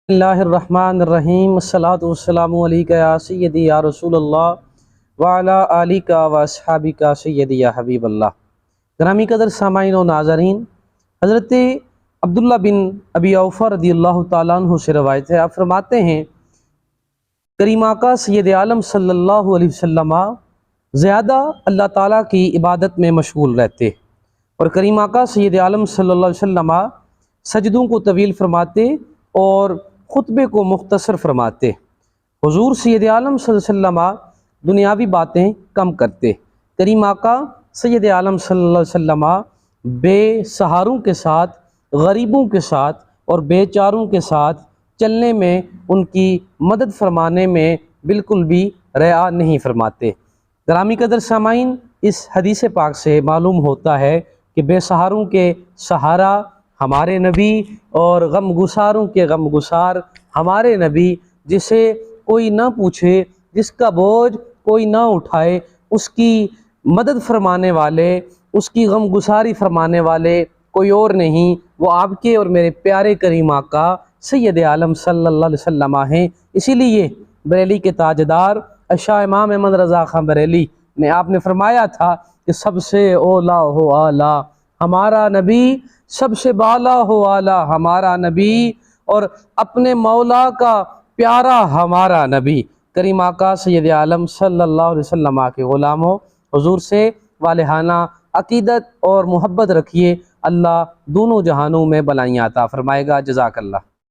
اللہ الرحمن الرحیم، الصلاۃ والسلام علیکہ یا سیدی یا رسول اللہ وعلی آلک و اصحابک سیدی یا حبیب اللہ۔ گرامی قدر سامعین و ناظرین، حضرت عبداللہ بن ابی اوفا رضی اللہ تعالیٰ عنہ سے روایت ہے، آپ فرماتے ہیں کریم آقا سید عالم صلی اللہ علیہ وسلم زیادہ اللہ تعالیٰ کی عبادت میں مشغول رہتے، اور کریم آقا سید عالم صلی اللہ علیہ وسلم سجدوں کو طویل فرماتے اور خطبے کو مختصر فرماتے۔ حضور سید عالم صلی اللہ علیہ وسلم دنیاوی باتیں کم کرتے۔ کریم آقا سید عالم صلی اللہ علیہ وسلم بے سہاروں کے ساتھ، غریبوں کے ساتھ اور بے چاروں کے ساتھ چلنے میں، ان کی مدد فرمانے میں بالکل بھی رعا نہیں فرماتے۔ گرامی قدر سامعین، اس حدیث پاک سے معلوم ہوتا ہے کہ بے سہاروں کے سہارا ہمارے نبی اور غم گساروں کے غم گسار ہمارے نبی، جسے کوئی نہ پوچھے، جس کا بوجھ کوئی نہ اٹھائے، اس کی مدد فرمانے والے، اس کی غم گساری فرمانے والے کوئی اور نہیں، وہ آپ کے اور میرے پیارے کریم آقا سید عالم صلی اللہ علیہ وسلم ہیں۔ اسی لیے بریلی کے تاجدار شاہ امام احمد رضا خان بریلی نے آپ نے فرمایا تھا کہ سب سے اولا ہو اعلیٰ ہمارا نبی، سب سے بالا ہو اعلیٰ ہمارا نبی، اور اپنے مولا کا پیارا ہمارا نبی۔ کریم آقا سید عالم صلی اللہ علیہ وسلم کے غلاموں، حضور سے والہانہ عقیدت اور محبت رکھیے، اللہ دونوں جہانوں میں بلائیاں عطا فرمائے گا۔ جزاک اللہ۔